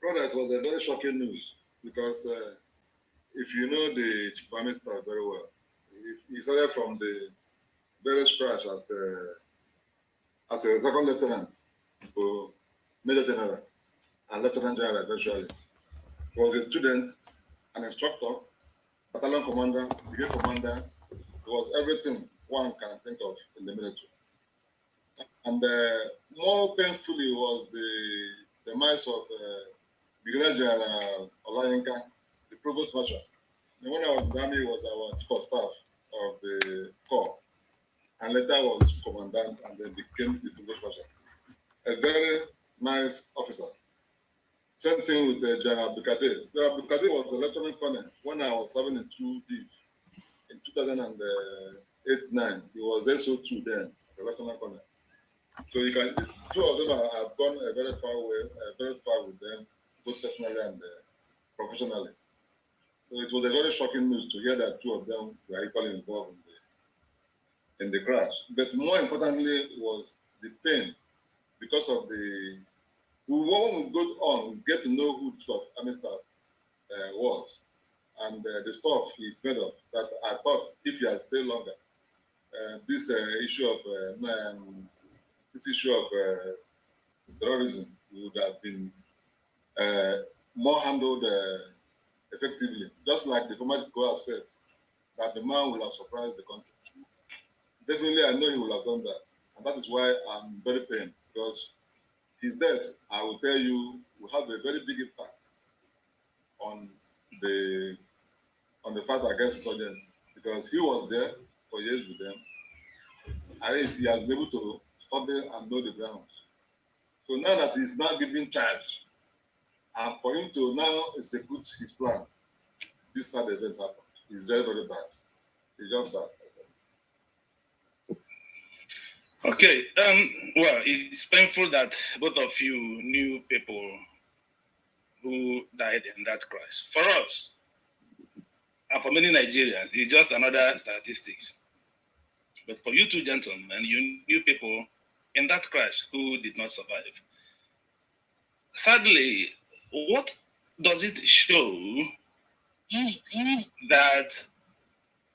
Brother, it was a very shocking news because if you know the Chief Army Staff very well, he started from the very scratch as a second lieutenant to major general and lieutenant general eventually. He was a student, an instructor, battalion commander, brigade commander. He was everything one can think of in the military. And more painfully was the demise of Brigadier General Olayenka, the provost marshal. And when I was in the army, he was our chief of staff of the corps, and later was commandant, and then became the provost marshal. A very nice officer. Same thing with General Abdulkadir. General Abdulkadir was a lieutenant colonel when I was serving in 2D in 2008-9. He was SO2 then as a lieutenant colonel. So you can, these two of them have gone a very far way, very far with them, both personally and professionally. So it was a very shocking news to hear that two of them were equally involved in the crash. But more importantly was the pain because of the. When we go on, we get to know who the army staff was and the stuff he's made of. That I thought if he had stayed longer, this issue of terrorism would have been more handled effectively. Just like the former Go has said, that the man will have surprised the country. Definitely, I know he will have done that. And that is why I'm very pained, because his death, I will tell you, will have a very big impact on the fight against insurgents, because he was there for years with them. At least he has been able to study and know the grounds. So now that he's now giving charge, and for him to now execute his plans, this sad event happened. It's very, very bad. It's just sad. Okay. Well, it's painful that both of you knew people who died in that crash. For us, and for many Nigerians, it's just another statistics. But for you two gentlemen, you knew people in that crash who did not survive. Sadly, what does it show that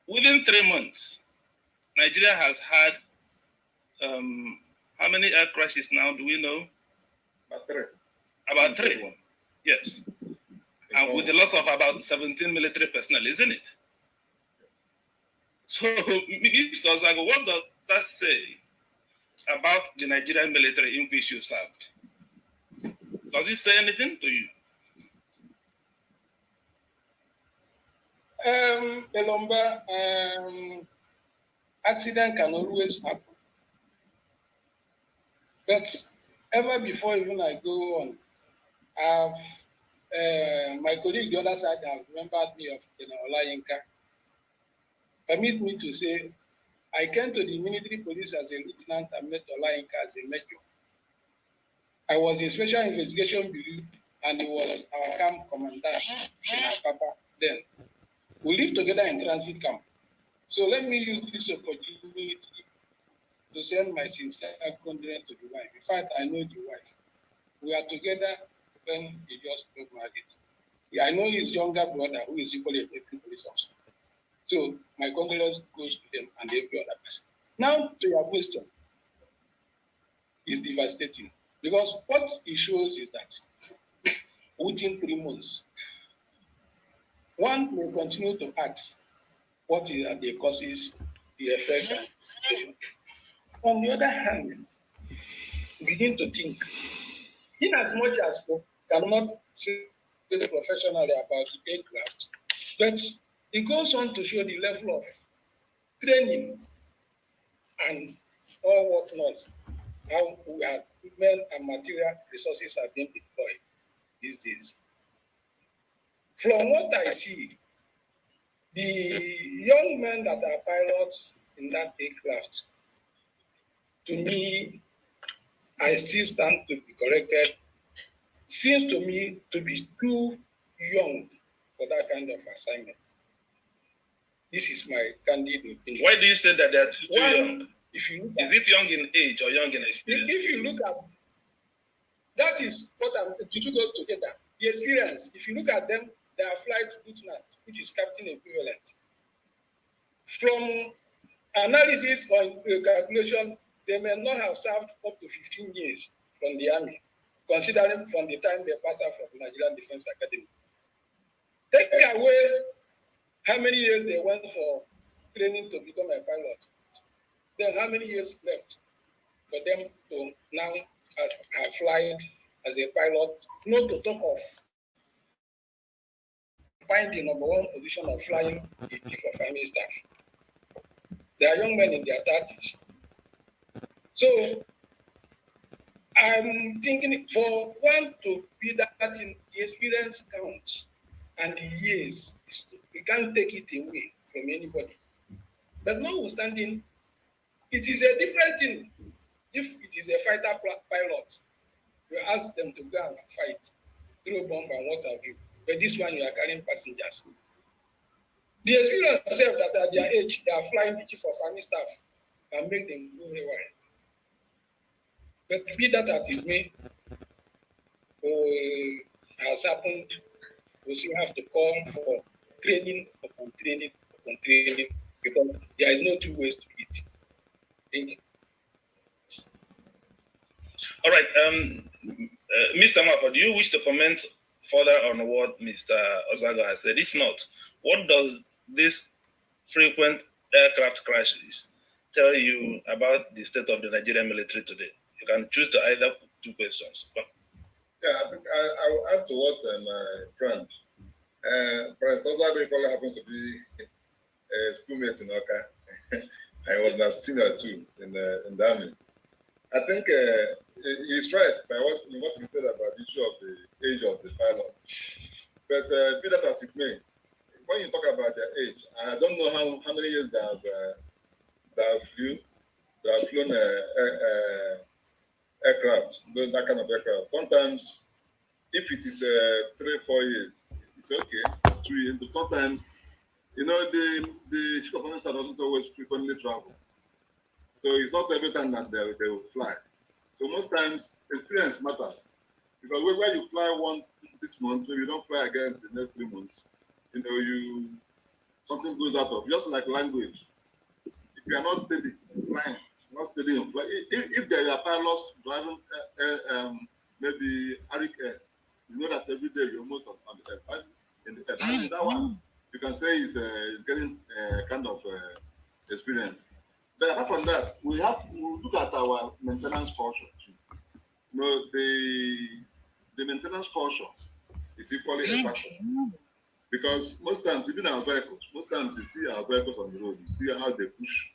within 3 months, Nigeria has had how many air crashes now? Do we know? About three. About three. Yes. And with the loss of about 17 military personnel, isn't it? So, Mr. Ozago, what does that say about the Nigerian military in which you served? Does it say anything to you? Elomba, accident can always happen. But ever before even I go on, my colleague the other side have remembered me of Olayenka. Permit me to say, I came to the military police as a lieutenant and met Olayenka as a major. I was in special investigation bureau and he was our camp commandant in Apapa then. We lived together in transit camp. So let me use this opportunity to send my sincere condolences to the wife. In fact, I know the wife. We are together when he just got married. I know his younger brother who is equally a military police officer. So my condolence goes to them and every other person. Now to your question, it's devastating because what it shows is that within 3 months, one will continue to ask what are the causes, the effect, and on the other hand, begin to think, in as much as we cannot say professionally about the aircraft, but it goes on to show the level of training and all whatnot, how we have equipment and material resources are being deployed these days. From what I see, the young men that are pilots in that aircraft, to me, I still stand to be corrected, seems to me to be too young for that kind of assignment. This is my candid opinion. Why do you say that they're too young? If you look is it young in age or young in experience? If you look at that, is what I'm to goes together. the experience, if you look at them, they are flight lieutenant, which is captain equivalent. From analysis or calculation, they may not have served up to 15 years from the army, considering from the time they pass out from the Nigerian Defense Academy. Take away how many years they went for training to become a pilot, then how many years left for them to now have flight as a pilot, not to talk of find the number one position of flying the chief of army staff. They are young men in their 30s. So I'm thinking for one to be that in the experience counts and the years, we can't take it away from anybody. But notwithstanding, it is a different thing. If it is a fighter pilot, you ask them to go and fight, throw bomb and what have you. But this one, you are carrying passengers. The experience itself that at their age, they are flying the chief of army staff and make them go haywire. But be that as it may, has happened, we still have to call for training upon training upon training, because there is no two ways to it. Thank you. All right, Mr. Mapa, do you wish to comment further on what Mr. Ozago has said? If not, what does this frequent aircraft crashes tell you about the state of the Nigerian military today? You can choose to either two questions. Yeah, I think I will add to what my friend, President Ozago probably happens to be a schoolmate in Oka. I was a senior too in the army. I think he's right by what he said about the issue of the age of the pilots. But be that as it may, when you talk about their age, I don't know how many years they have flown aircraft, that kind of aircraft. Sometimes, if it is 3-4 years, it's okay. 2 years, but sometimes, the chief of army staff doesn't always frequently travel. So it's not every time that they will fly. So most times, experience matters. Because when you fly this month, maybe you don't fly again in the next 3 months, something goes out of, just like language. If you are not steady flying, not steady in flying, if there are pilots driving maybe Arik Air, you know that every day you're almost on the air. In the air. That one, you can say is getting kind of experience. But apart from that, we look at our maintenance culture too. The maintenance culture is equally a factor. Because most times, even our vehicles, you see our vehicles on the road, you see how they push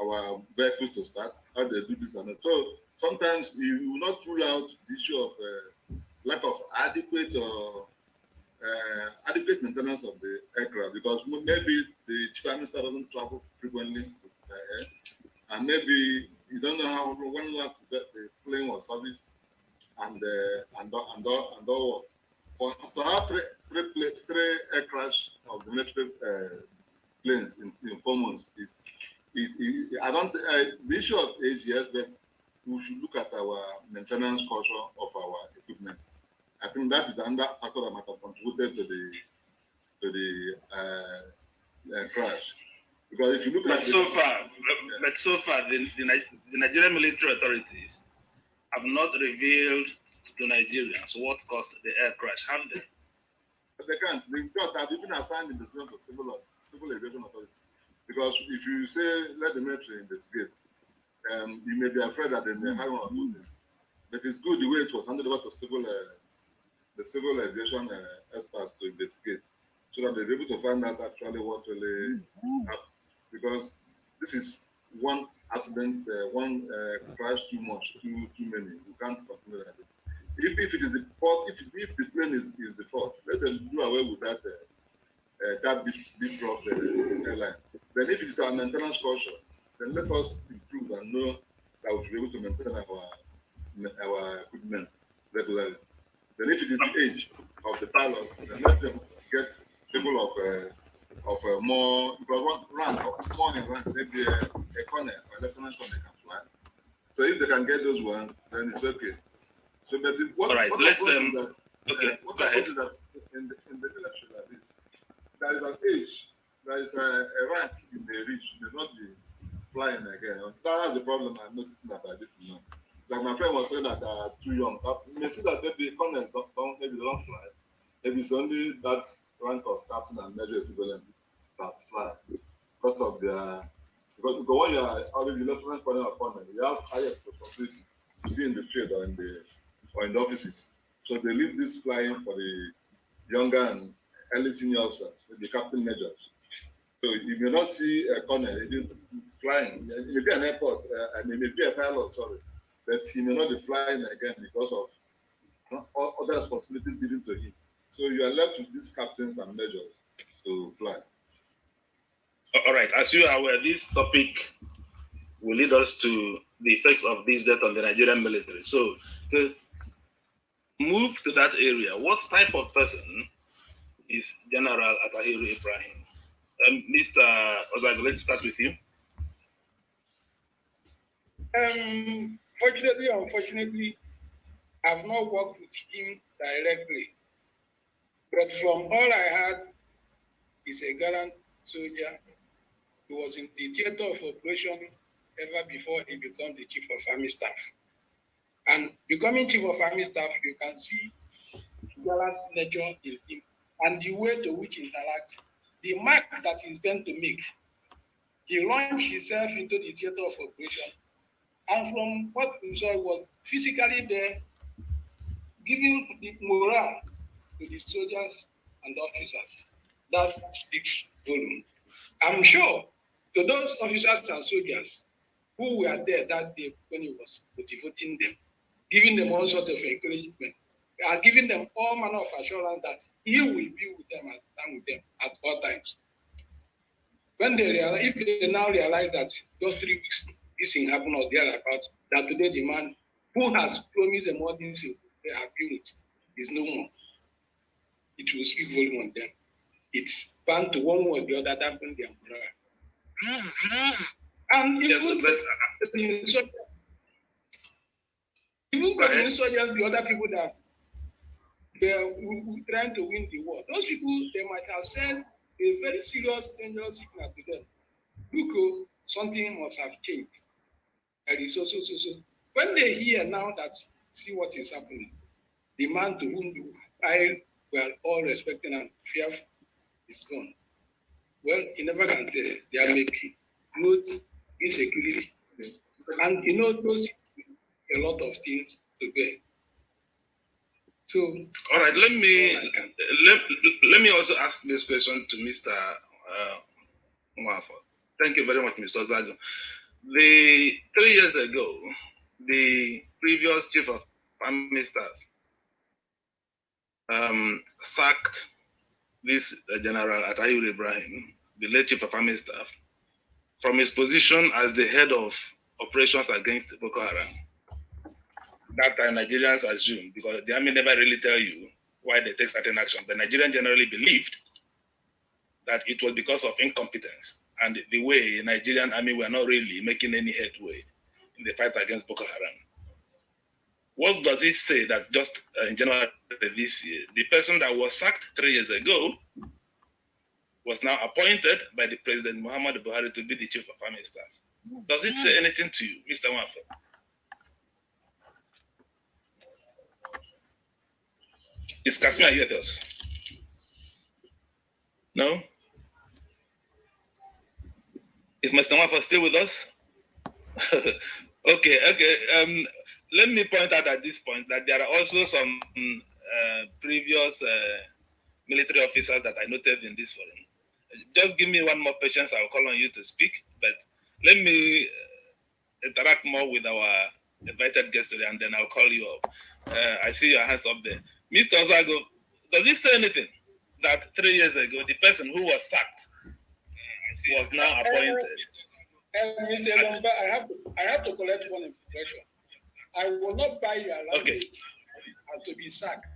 our vehicles to start, how they do this and that. So sometimes you will not rule out the issue of lack of adequate maintenance of the aircraft, because maybe the chief of staff doesn't travel frequently, and maybe you don't know how when the plane was serviced and all what. To have three aircraft of the military planes in 4 months I don't the issue of age, yes, but we should look at our maintenance culture of our equipment. I think that is another factor that might have contributed to the crash. Because if you look at so far, the Nigerian military authorities have not revealed to Nigerians what caused the air crash, have they? But they can't. Because they have been assigned in the civil aviation authority. Because if you say let the military investigate, you may be afraid that they may hire one of those things. But it's good the way it was handed over to the civil aviation experts to investigate, so that they're able to find out actually what really happened. Because this is one accident, one crash too much, too many. You can't continue like this. If it is the fault, if the plane is the fault, let them do away with that big drop airline. Then if it is our maintenance culture, then let us improve and know that we should be able to maintain our equipment regularly. Then if it is the age of the pilots, then let them get people of more, because one rank, maybe a colonel or a lieutenant colonel can fly. So if they can get those ones, then it's okay. So, but all right, let's Okay, What go I ahead. put is that in the military like this, there is an age, there is a rank you may reach, you may not be flying again. That's the problem I'm noticing about this now. Like my friend was saying that they are too young. You may see that maybe colonels don't maybe they don't fly. Maybe it's only that rank of captain and major equivalent that fly because of their because when you are already lieutenant colonel or colonel, you have highest responsibility to be in the field or in the offices. So they leave this flying for the younger and early senior officers, the captain majors. So you may not see a colonel flying. It may be an airport, and it may be a pilot, sorry, but he may not be flying again because of other responsibilities given to him. So you are left with these captains and majors to fly. All right, as you are aware, this topic will lead us to the effects of this death on the Nigerian military. So, to move to that area, what type of person is General Atahiru Ibrahim? Mr. Ozago, let's start with you. Fortunately, unfortunately, I've not worked with him directly. But from all I heard, he's a gallant soldier. He was in the theater of operation ever before he became the chief of army staff. And becoming chief of army staff, you can see gallant nature in him and the way to which he interacts, the mark that he's going to make. He launched himself into the theater of operation. And from what we saw, he was physically there, giving the morale to the soldiers and officers. That speaks volume. I'm sure to those officers and soldiers who were there that day when he was motivating them, giving them all sort of encouragement, and giving them all manner of assurance that he will be with them and stand with them at all times. When they realize, if they now realize that just 3 weeks this thing happened or thereabout, that today the man who has promised them all this they are doing it is no more, it will speak volume on them. It's bound to one way or the other dampen their morale. And even for the insurgents, the other people that they're trying to win the war, those people, they might have sent a very serious, dangerous signal to them. Look, something must have changed. And it's so. When they hear now that, see what is happening, the man to whom I were all respecting and fearful is gone. Well, you never can tell. There may be growth, insecurity. And those a lot of things to bear. So, all right, let me also ask this question to Mr. Mwafo. Thank you very much, Mr. Zago. 3 years ago, the previous chief of army staff sacked this General Atahiru Ibrahim, the late chief of army staff, from his position as the head of operations against Boko Haram. That time, Nigerians assumed, because the army never really tell you why they take certain action, but Nigerians generally believed that it was because of incompetence and the way Nigerian army were not really making any headway in the fight against Boko Haram. What does it say that just in January this year, the person that was sacked 3 years ago was now appointed by the President Muhammad Buhari to be the chief of army staff? Does it say anything to you, Mr. Mwafo? Is Kasmia here with us? No? Is Mr. Mwafo still with us? Okay. Let me point out at this point that there are also some previous military officers that I noted in this forum. Just give me one more patience. I'll call on you to speak, but let me interact more with our invited guest today, and then I'll call you up. I see your hands up there. Mr. Ozago, does it say anything that 3 years ago, the person who was sacked was now appointed? Mr. Lomba, I have to collect one information. I will not buy your language and to be sacked.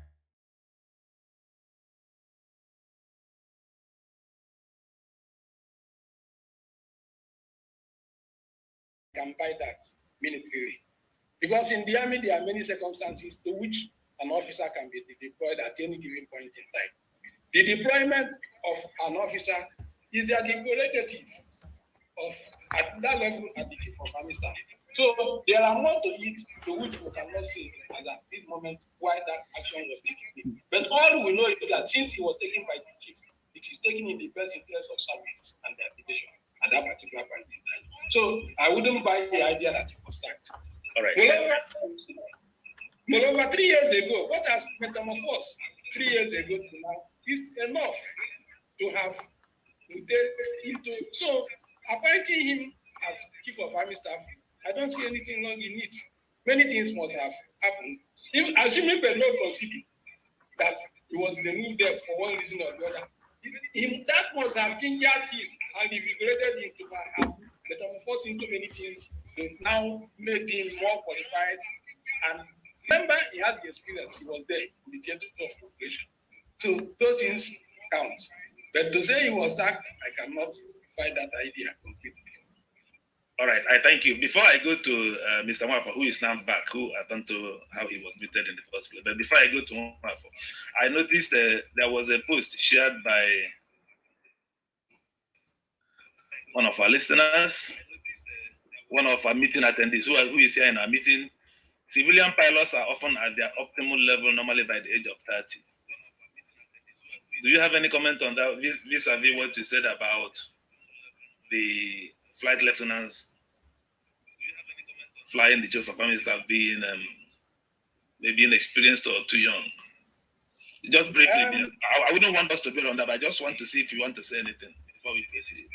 Can buy that militarily. Because in the army, there are many circumstances to which an officer can be deployed at any given point in time. The deployment of an officer is the prerogative of at that level at the chief of army staff. So there are more to it to which we cannot say as at this moment why that action was taken. But all we know is that since it was taken by the chief, it is taken in the best interest of service and the application at that particular point in time. So I wouldn't buy the idea that it was sacked. All right. Moreover, 3 years ago, what has metamorphosed 3 years ago to now is enough to have into. So appointing him as chief of army staff, I don't see anything wrong in it. Many things must have happened. Even assuming Bello considered that he was removed there for one reason or the other, that must have gingered him and invigorated him to have metamorphosed into many things that now made him more qualified. And remember, he had the experience. He was there in the theater of operation. So those things count. But to say he was sacked, I cannot buy that idea completely. All right, I thank you. Before I go to Mr. Mwafo, who is now back, who I don't know how he was muted in the first place, but before I go to Mwafo, I noticed there was a post shared by one of our listeners, one of our meeting attendees who is here in our meeting. Civilian pilots are often at their optimal level normally by the age of 30. Do you have any comment on that vis-a-vis what you said about the flight lieutenants flying the chief of army staff being maybe inexperienced or too young? Just briefly, I wouldn't want us to build on that, but I just want to see if you want to say anything before we proceed.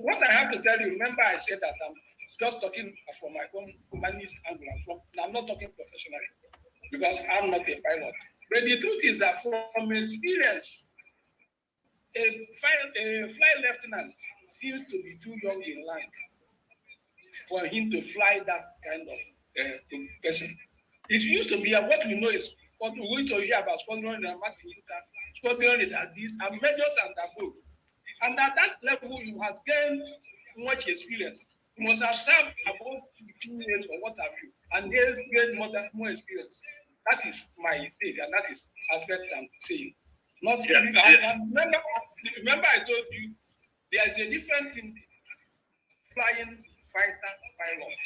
What I have to tell you, remember I said that I'm just talking from my own humanist angle. I'm not talking professionally because I'm not a pilot. But the truth is that from experience, a flight lieutenant seems to be too young in rank for him to fly that kind of person. It used to be what we know is what we're going to hear about squadron and Martin Luther, squadron and these are majors and above. And at that level, you have gained much experience. You must have served about 15 years or what have you, and there's gained more experience. That is my take, and that is aspect I'm saying. Not remember, I told you there is a difference in flying fighter pilot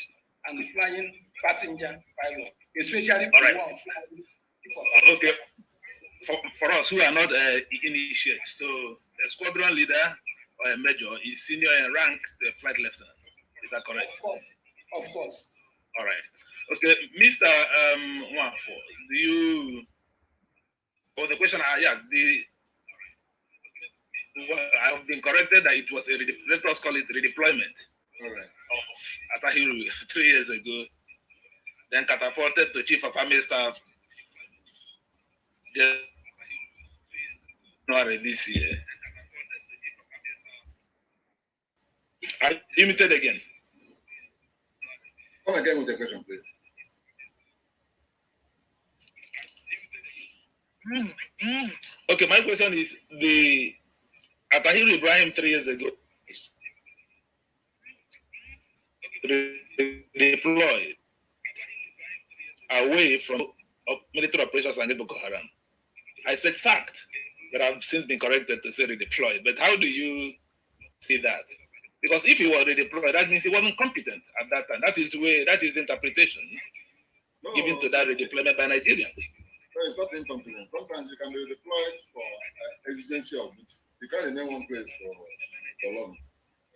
and flying passenger pilot, especially for right. one flying. Okay, for us who are not initiates, so a squadron leader or a major is senior in rank, the flight lieutenant. Is that correct? Of course. All right. Okay, Mr. Mwafo, do you? Oh, the question I asked, I have been corrected that it was let us call it redeployment. All right. Of Atahiru 3 years ago, then catapulted to chief of army staff January this year. I limited again. Come again with the question, please. Okay, my question is the Atahiru Ibrahim 3 years ago deployed away from military operations against Boko Haram. I said sacked, but I've since been corrected to say redeployed. But how do you see that? Because if he was redeployed, that means he wasn't competent at that time. That is the way, that is interpretation given to that redeployment by Nigerians. No, it's not incompetent. Sometimes you can be deployed for exigency of it. You can't remain one place for long.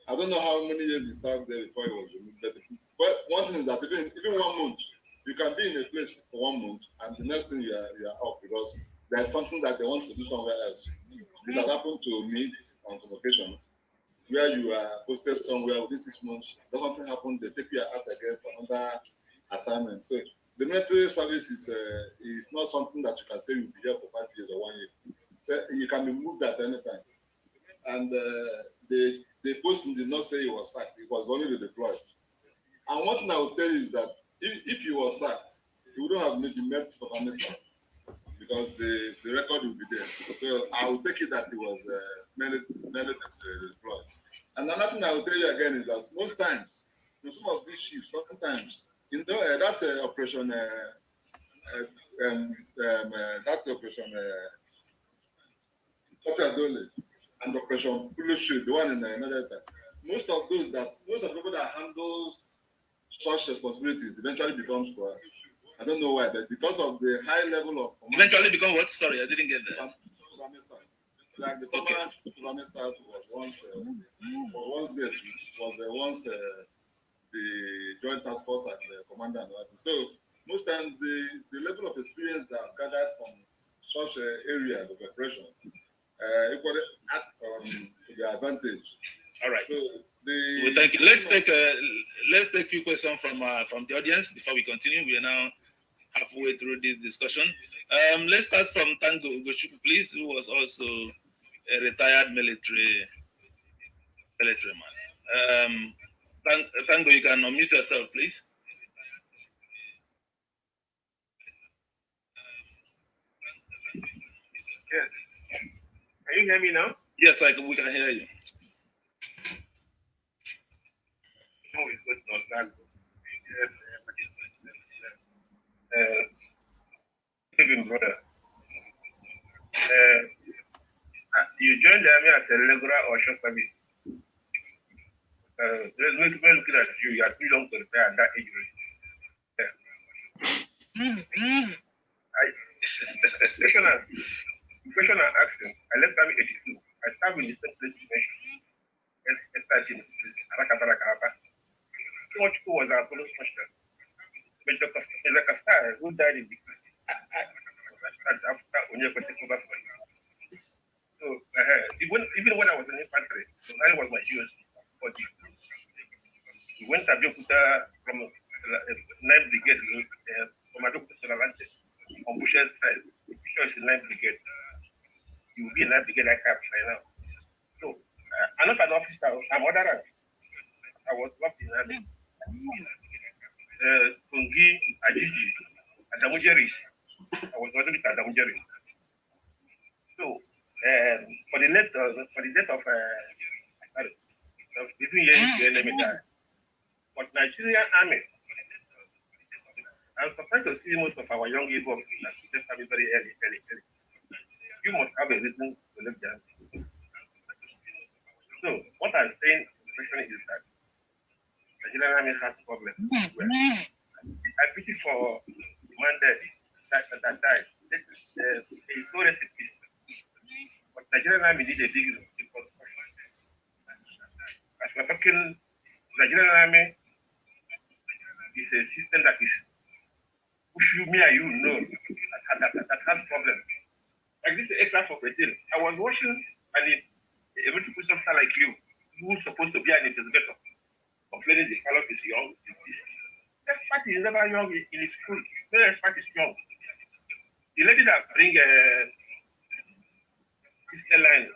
I don't know how many years he served there before he was removed. But one thing is that even 1 month, you can be in a place for 1 month, and the next thing you are off because there's something that they want to do somewhere else. This has happened to me on some occasions, where you are posted somewhere within 6 months, does something happen, they take you out again for another assignment. So the military service is not something that you can say you'll be here for 5 years or 1 year. So you can be moved at any time. And the posting did not say he was sacked, it was only deployed. And one thing I will tell you is that if he was sacked, he wouldn't have made the met for army staff because the record will be there. So I will take it that he was mainly deployed. And another thing I will tell you again is that most times, in some of these ships, sometimes, that operation that operation, Dole, and Operation Pulushu, the one in America. Most of the people that handles such responsibilities eventually becomes for us. I don't know why, but because of the high level of eventually become what? Sorry, I didn't get that. Like the former Superman staff was once there was the Joint Task Force and the commander and all that. So most times the level of experience that I've gathered from such areas of operation equally act on the advantage. All right. So well, thank you. Let's take a few questions from the audience before we continue. We are now halfway through this discussion. Let's start from Tango Ugochukwu, please, who was also a retired military man. Tango, you can unmute yourself, please. Yes. Can you hear me now? Yes, we can hear you. No, it's not Tango. Even brother. You joined the army as a regular or short service. There's no people looking at you. You are too young to retire at that age. The question I asked him, I left army 82. I started in the same place you mentioned. Too much was our police question. Major Castar, who died in the after when you take over for you. So even when I was in the infantry, so that was my US body. We went to Abiyokuta from 9th Brigade from Abiyokuta to Lalante on Bush's side. Bush is 9th Brigade. You will be in 9th Brigade like that right now. So I'm not an officer, I'm other rank. I was locked in army. Tungi, Ajiji, Adamujeris. I was working with Adamujeris. So for the death of between years to enemy die. But Nigerian army, I'm surprised to see most of our young people just have it very early. You must have a reason to live there. So what I'm saying, the question is that Nigerian army has problems. I pity for the man that died. There is no recipe. But Nigerian army need a big reconstruction. As we're talking, Nigerian army is a system that is push you, me and you know that has problems. Like this aircraft operating. I was watching and a military officer like you, who's supposed to be an investigator, complaining the pilot is young. Expert is never young in his school. No expert is young. The lady that bring this airline, a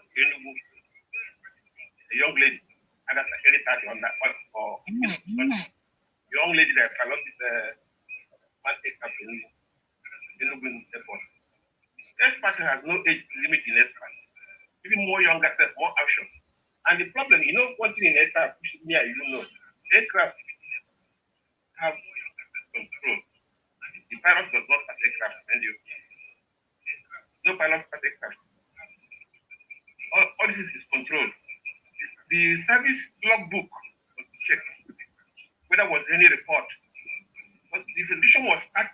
young lady, and that's like 30 on that one, or young lady that pilot this man aircraft in airport. Expert has no age limit in expert. Even more younger, more action. And the problem, one thing in aircraft, me and you know, aircraft have control. The pilot does not start aircraft. No pilot start aircraft. All this is controlled. The service logbook was checked. Whether there was any report. But the investigation was started.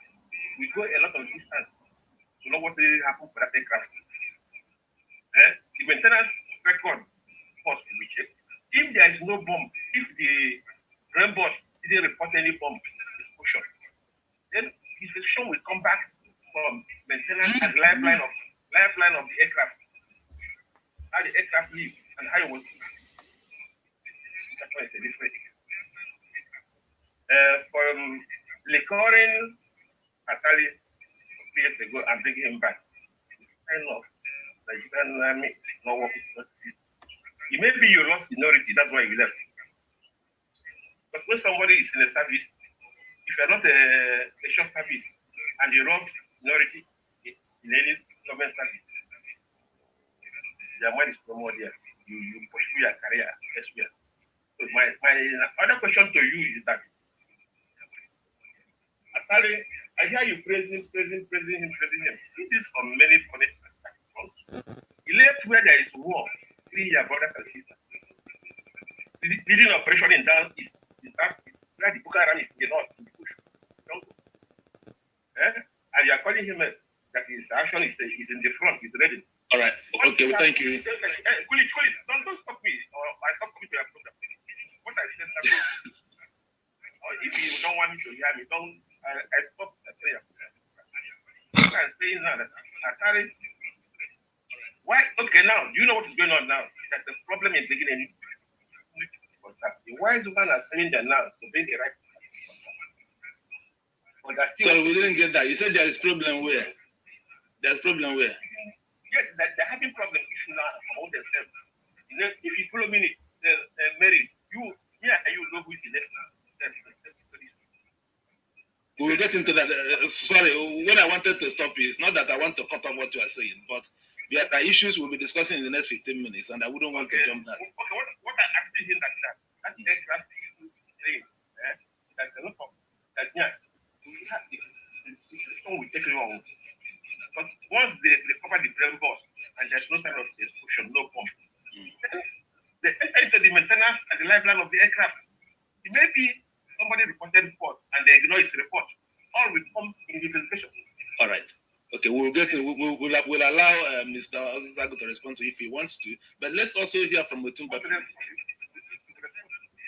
We go a lot of distance to know what really happened for that aircraft. The maintenance record must be checked. If there is no bomb, if the ground boss didn't report any bomb explosion, then the investigation will come back from maintenance and lifeline of the aircraft. How the aircraft live and how it was. That's why it's a different thing. From Lecorin Atali 3 years ago and bringing him back. I know that you can not work with it. Maybe you lost seniority, that's why you left. But when somebody is in a service, if you're not a short service and you lost seniority in any government service, your mind is primordial. You pursue your career elsewhere. So my other question to you is that Atali I hear you praising him. He did for many fronts. He left where there is war, killing your brothers and sisters. Leading operation in down is that where the Boko Haram is in the north, in the bush. Don't go. And you are calling him that his action is in the front, he's ready. All right. Okay, well, thank you. Cool it. Don't stop me. Or I stop coming to your program. What I said, or if you don't want me to hear me, don't. I stop the prayer. What I'm saying now that Atari. Why? Okay, now do you know what is going on now? That the problem is beginning. The wise one are saying that now to bring the right. So we didn't get that. You said there is problem where? There's problem where? Yes, that they're having problem issue now among themselves. You know, if you follow me, Mary, me and you know who is the next. We will get into that. Sorry, when I wanted to stop you, it's not that I want to cut off what you are saying, but there are issues we'll be discussing in the next 15 minutes, and I wouldn't want to jump that. Okay, what I'm asking him that aircraft saying that a lot of that we have the situation will take long. But once they cover the brain boss and there's no sign of explosion, no bomb, they enter into the maintenance and the lifeline of the aircraft. It may be somebody reported report and they ignore its report. All will come in the investigation. All right. Okay, we'll allow Mr. Ozago to respond to if he wants to, but let's also hear from Otumba.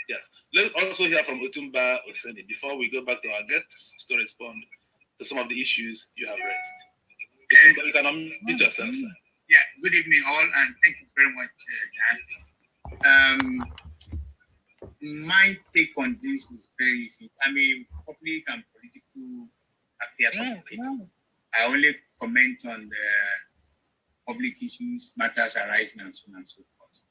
Yes, let's also hear from Otumba Oseni before we go back to our guests to respond to some of the issues you have raised. Otumba, you can unmute yourself, sir. Yeah, good evening all, and thank you very much, Dan. My take on this is very easy. I'm a public and political affairs commentator. I only comment on the public issues, matters arising, and so on and so forth.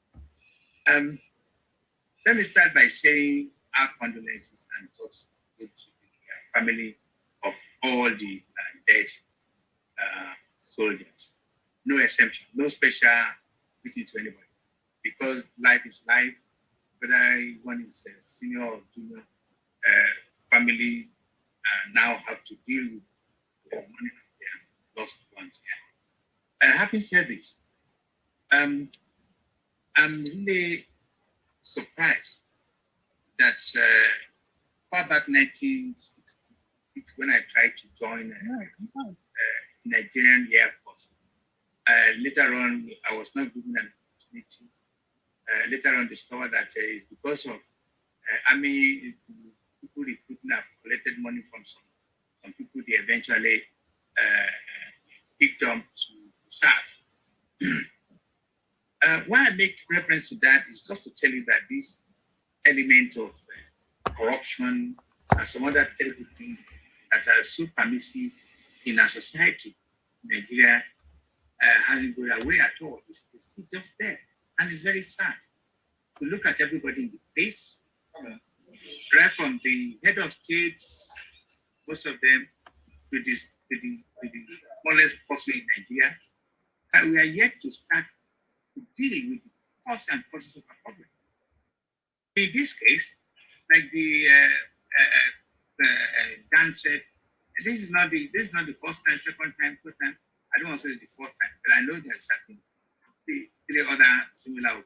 Let me start by saying our condolences and thoughts to the family of all the dead soldiers. No exception, no special visit to anybody, because life is life. Whether one is a senior or junior, family now have to deal with the money of their lost ones. Having said this, I'm really surprised that far back 1966, when I tried to join Nigerian Air Force, later on I was not given an opportunity. Later on discovered that it's because of army people recruiting have collected money from some people they eventually picked up to serve. Why I make reference to that is just to tell you that this element of corruption and some other terrible things that are so permissive in our society, Nigeria hasn't gone away at all. It's still just there. And it's very sad to look at everybody in the face, right from the head of states, most of them, to the smallest person in Nigeria, and we are yet to start to deal with the cause and causes of our problem. In this case, like the Dan said, this is not the first time, second time, third time. I don't want to say it's the fourth time, but I know there's certain three other similar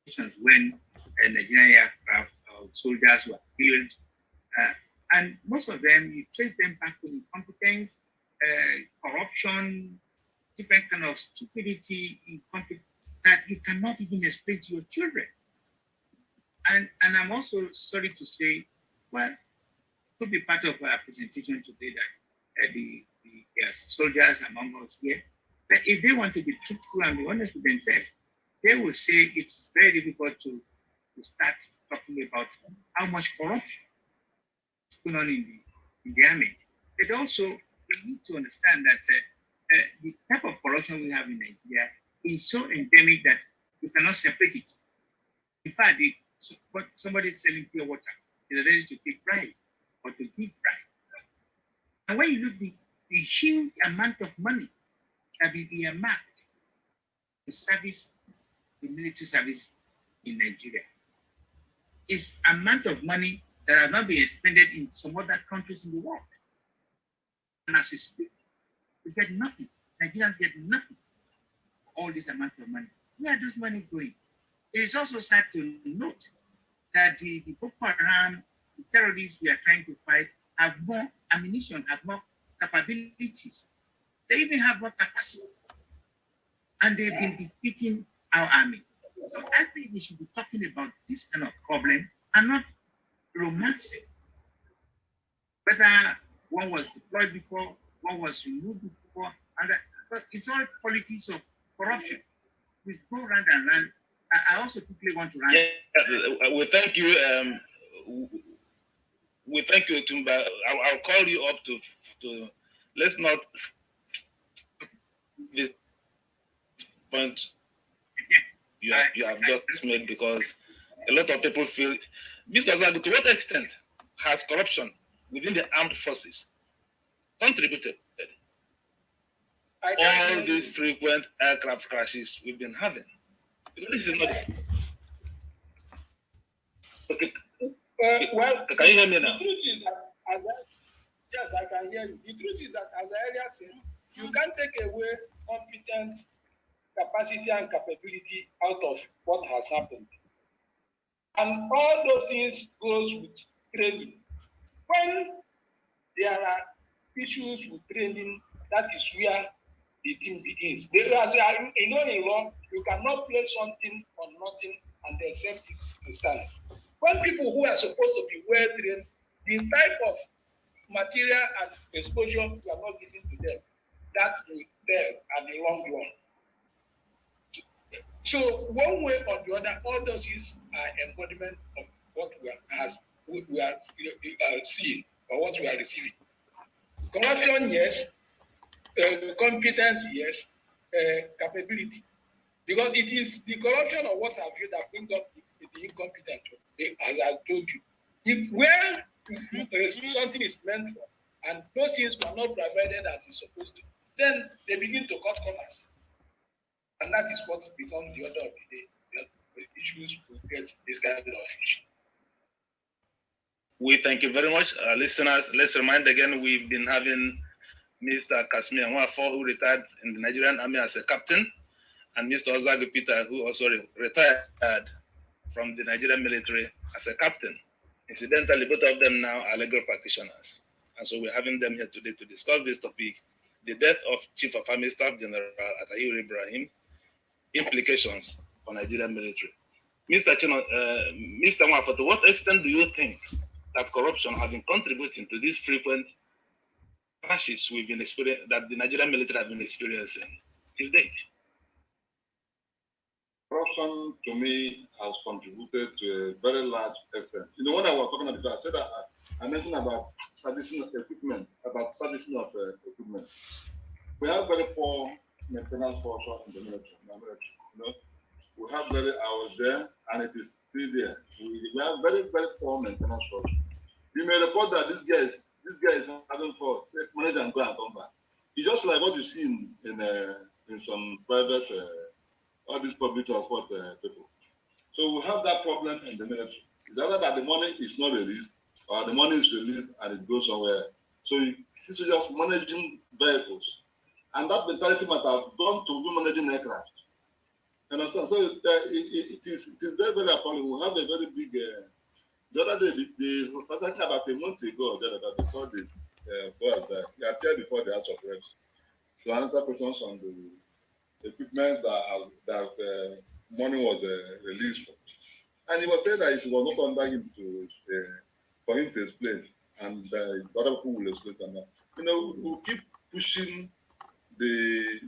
occasions when Nigerian aircraft soldiers were killed, and most of them you trace them back to incompetence, corruption, different kind of stupidity, that you cannot even explain to your children. And I'm also sorry to say, well, it could be part of our presentation today that the soldiers among us here, that if they want to be truthful and be honest with themselves, they will say it's very difficult to start talking about how much corruption is going on in the army. But also, we need to understand that the type of corruption we have in Nigeria is so endemic that you cannot separate it. In fact, somebody is selling pure water is ready to take bribe or to give bribe. And when you look at the huge amount of money that will be earmarked to service the military service in Nigeria, is amount of money that has not been expended in some other countries in the world. as we get nothing. Nigerians get nothing. All this amount of money. Where are those money going? It is also sad to note that the Boko Haram, the terrorists we are trying to fight, have more ammunition, have more capabilities. They even have more capacity. And they've been defeating our army. So I think we should be talking about this kind of problem and not romancing. Whether one was deployed before, one was removed before, but it's all politics of corruption. We go round and round. I also quickly want to run. Yeah, we thank you. We thank you, Tumba. I'll call you up to let's not this point you have just made, because a lot of people feel, Mr. Zagu, to what extent has corruption within the armed forces contributed all these frequent aircraft crashes we've been having? This is not. Okay. Well, can you hear me now? The truth is that, yes, I can hear you. The truth is that, as I earlier said, you can't take away competent capacity and capability out of what has happened. And all those things goes with training. When there are issues with training, that is where the thing begins. In law, you cannot place something on nothing and accept it to stand. When people who are supposed to be well trained, the type of material and exposure you are not giving to them, that will tell at the long run. So one way or the other, all those things are embodiment of what we are seeing or what we are receiving. Corruption, yes. Competence, yes. Capability. Because it is the corruption or what have you that brings up the incompetent, as I told you. Where something is meant for, and those things were not provided as it's supposed to, then they begin to cut corners. And that is what becomes the order of the day. The issues will get this kind of issue. We thank you very much. Listeners, let's remind again, we've been having Mr. Kasmir Nwafo, who retired in the Nigerian Army as a captain, and Mr. Ozagu Peter, who also retired from the Nigerian military as a captain. Incidentally, both of them now are legal practitioners. And so we're having them here today to discuss this topic, the death of Chief of Army Staff General Atahiru Ibrahim, implications for Nigerian military. Mr. Nwafo, to what extent do you think that corruption has been contributing to these frequent crashes we've been experiencing, that the Nigerian military have been experiencing till date? Corruption, to me, has contributed to a very large extent. You know, when I was talking about, I said that I mentioned about servicing of equipment, We have very poor maintenance culture in the military. You know, we have I was there, and it is still there. We have very, very poor maintenance culture. You may report that this guy is not having fault. Say, manage and go and come back. It's just like what you see in some private, all these public transport people. So we have that problem in the military. It's either that the money is not released, or the money is released and it goes somewhere else. So this is just managing vehicles. And that mentality might have gone to do managing aircraft. You understand? So it is very, very appalling. We have a very big, the other day, about a month ago, before this, he appeared before the House of Reps to answer questions on the equipment that money was released for. And he was saying that it was not under him for him to explain, and other people will explain and that. You know, we'll keep pushing the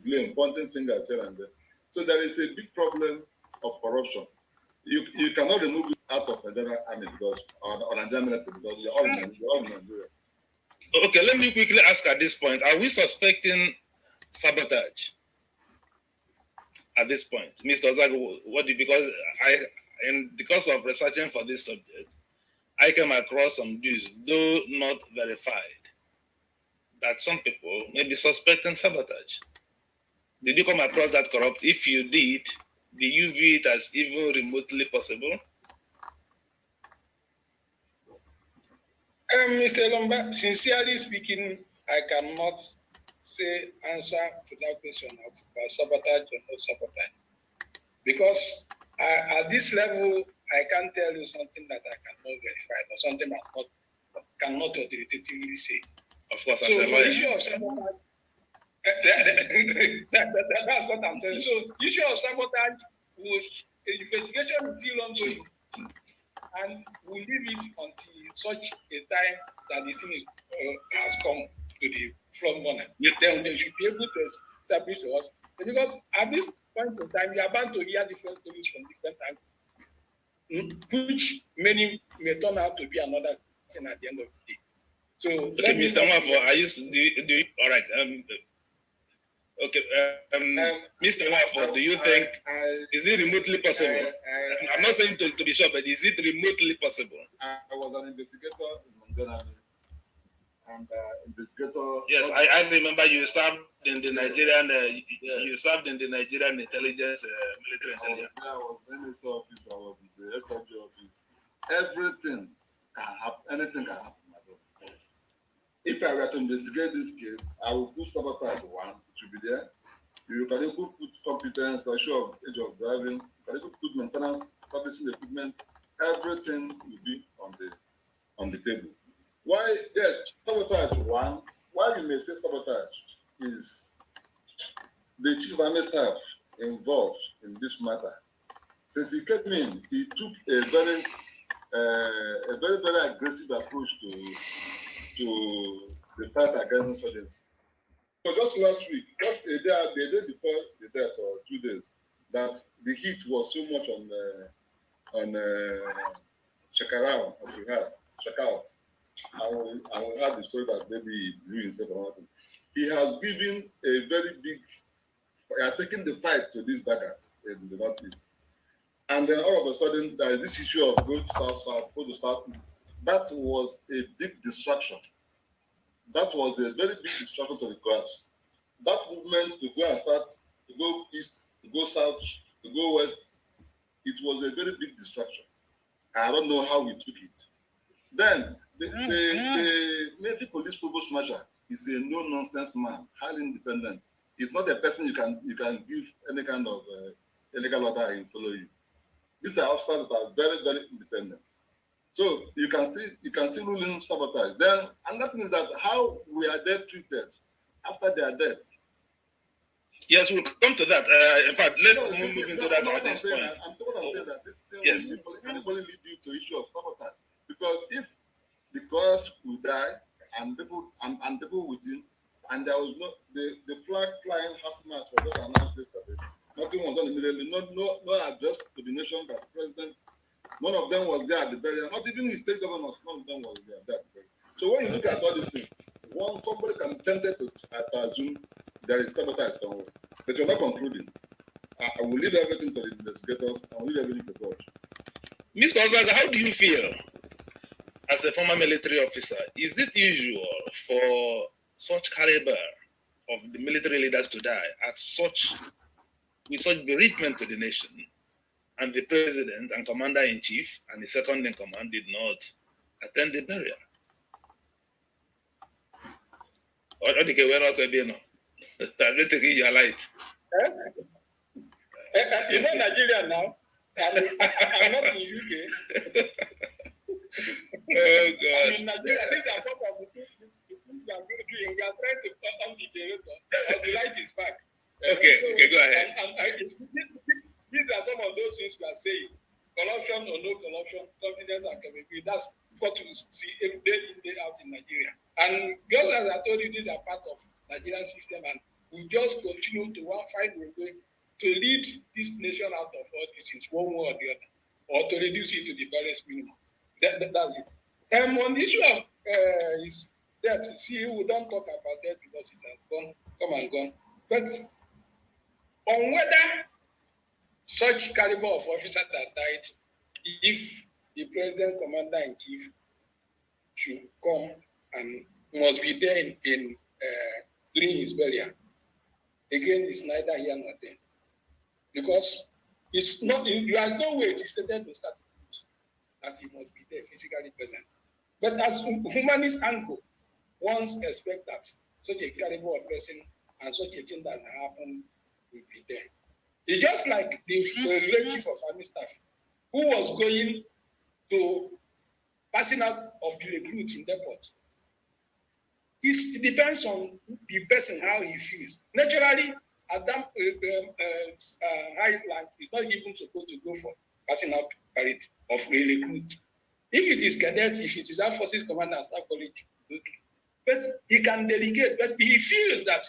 blame, pointing fingers here and there. So there is a big problem of corruption. You cannot remove it out of the Nigerian army because or Nigerian military because you're all in Nigeria. Okay, let me quickly ask at this point: are we suspecting sabotage at this point, Mr. Ozagu? Because of researching for this subject, I came across some news, though not verified, that some people may be suspecting sabotage. Did you come across that corrupt? If you did you view it as even remotely possible? Mr. Lomba, sincerely speaking, I cannot say answer to that question of sabotage or no sabotage. Because at this level, I can't tell you something that I cannot verify or something I cannot authoritatively say. Of course, So for issue of sabotage, that's what I'm telling you. So issue of sabotage, the investigation is still ongoing, and we'll leave it until such a time that the thing is, has come to the front burner. Then they should be able to establish to us. Because at this point in time, you are bound to hear different stories from different angles, which many may turn out to be another thing at the end of the day. So, okay, Mr. Mafo, I used to do all right. Okay, Mr. Mafo, do you think is it remotely possible? I'm not saying to be sure, but is it remotely possible? I was an investigator in Mongolia, and investigator. Yes, I remember you served in the Nigerian. You served in the Nigerian intelligence, military intelligence. I was in the NSA office. I was in the SRG office. Everything can happen. Anything can happen. If I were to investigate this case, I will put sabotage one. It should be there. You can even put competence, issue of age of driving. You can even put maintenance, servicing equipment. Everything will be on the table. Why? Yes, sabotage one. Why you may say sabotage is the chief of army staff involved in this matter. Since he came in, he took a very aggressive approach to the fight against insurgency. So just last week, just a day before the death or 2 days, that the heat was so much on Chakarao, as we had Chakao. And we had the story that maybe he blew himself or nothing. He has given a very big, he has taken the fight to these baggers in the northeast. And then all of a sudden, there is this issue of go to south, go to southeast. That was a big distraction. That was a very big distraction to the class. That movement to go and start, to go east, to go south, to go west, it was a very big distraction. I don't know how we took it. Then, the military police provost marshal is a no-nonsense man, highly independent. He's not a person you can give any kind of illegal order and follow you. These are officers that are very, very independent. So you can see ruling sabotage. Then another thing is that how we are there treated after their death. Yes, we'll come to that. In fact, let's move into that at this point. I'm saying that this thing yes. can only lead you to issue of sabotage. Because if the cause will die and people with him, and there was the flag flying half mast was just announced yesterday. Nothing was done immediately. No address to the nation that the president. None of them was there at the burial. Not even his state governors. None of them was there at the burial. So when you look at all these things, somebody can tend to assume there is sabotage somewhere, but you're not concluding. I will leave everything to the investigators. I will leave everything to God. Mr. Ozaga, how do you feel as a former military officer? Is it usual for such caliber of the military leaders to die with such bereavement to the nation, and the president and commander-in-chief and the second in command did not attend the burial? I'm not taking your light. You know Nigeria now. I'm not in UK. Oh God. I'm in Nigeria. These are some of the things we are doing. We are trying to cut on the generator. The light is back. Okay, go ahead. These are some of those things we are saying. Corruption or no corruption, confidence and capability. That's what we see every day in, day out in Nigeria. And just as I told you, these are part of Nigerian system, and we just continue to find a way to lead this nation out of all these things, one way or the other, or to reduce it to the barest minimum. That's it. On the issue of his death, see, we don't talk about that because it has come and gone. But on whether such caliber of officer that died, if the president commander-in-chief should come and must be there in during his burial, again, it's neither here nor there. Because it's not, you have no way it is stated in statute that he must be there physically present. But as humanist angle, once expect that such a caliber of person and such a thing that happened will be there. It's just like the late chief of army staff who was going to passing out of the recruit in depot. It depends on the person, how he feels. Naturally, at that high rank, he's not even supposed to go for passing out parade of a recruit. If it is cadet, if it is our forces commander and staff college, okay. But he can delegate. But he feels that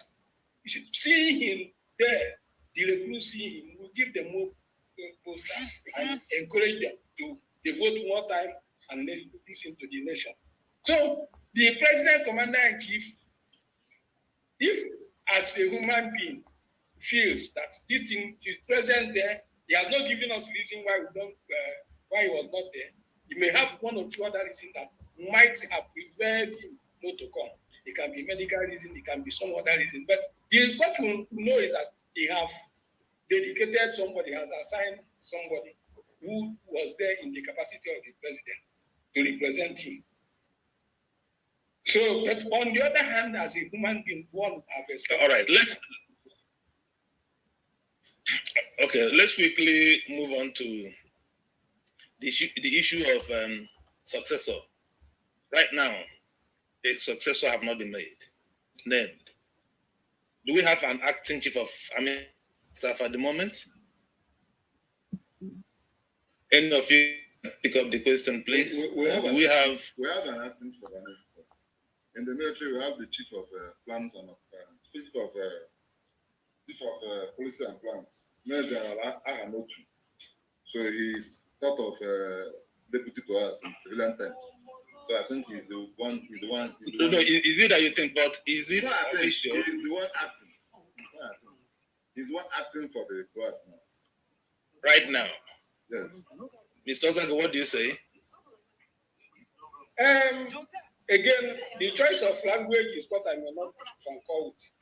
seeing him there, the recruit seeing him will give them more poster and encourage them to devote more time and listen to the nation. So the president, commander in chief, if as a human being feels that this thing is present there, he has not given us reason why we don't, why he was not there. He may have one or two other reasons that might have prevented him not to come. It can be medical reason, it can be some other reason. But he got to know is that he has dedicated somebody, has assigned somebody who was there in the capacity of the president to represent him. So, but on the other hand, as a human being, one have a all right, let's quickly move on to the issue of successor. Right now, a successor have not been named. Do we have an acting chief of army staff at the moment? Any of you pick up the question, please? We have we have an acting chief of army staff. In the military, we have the chief of plans and chief of policy and plans, Major General Ahanotu. So he's sort of deputy to us in civilian times. So I think he's the one. No, is it that you think? But is it official? He's the one acting. He's the one acting for the guard now. Right now. Yes. Mr. Ozago, what do you say? Again, the choice of language is what I may not concur with.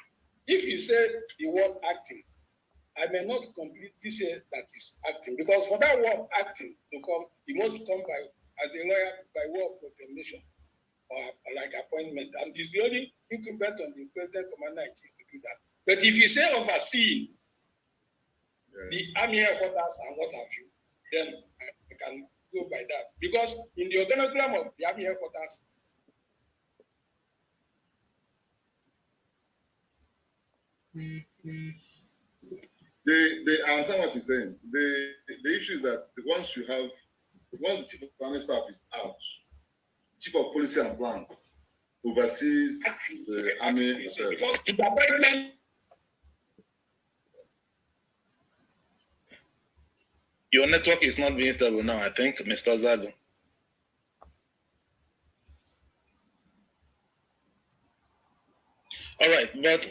If you say the word acting, I may not completely say that is acting, because for that word acting to come, it must come by, as a lawyer, by way of proclamation or like appointment. And it's the only incumbent on the president, commander in chief to do that. But if you say overseeing the army headquarters and what have you, then I can go by that. Because in the organogram of the army headquarters, They understand what you're saying. The issue is that once the chief of army staff is out, chief of policy and plans oversees the army itself. Your network is not being stable now, I think, Mr. Zago. All right, but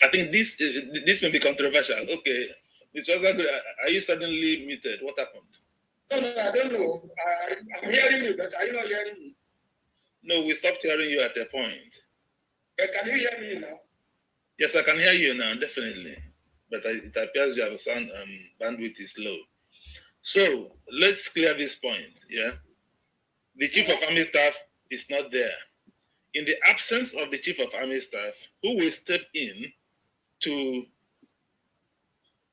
I think this may be controversial. Okay, Mr. Zago, are you suddenly muted? What happened? No, I don't know. I'm hearing you, but are you not hearing me? No, we stopped hearing you at a point. But can you hear me now? Yes, I can hear you now, definitely. But it appears your sound bandwidth is low. So let's clear this point. Yeah, the chief of army staff is not there. In the absence of the chief of army staff, who will step in to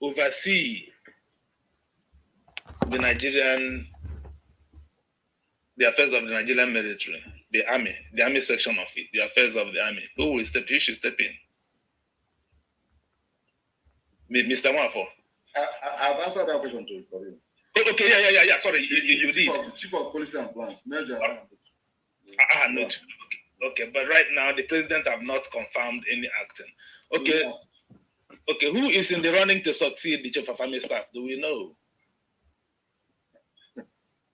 oversee the affairs of the Nigerian military, the army section of it, the affairs of the army? Who should step in? Mr. Mwafo. I've answered that question for you. Oh, okay, yeah. Sorry, you did. Chief of policy and plans, Major. Not. Okay, but right now the president have not confirmed any acting. Okay, who is in the running to succeed the chief of army staff? Do we know?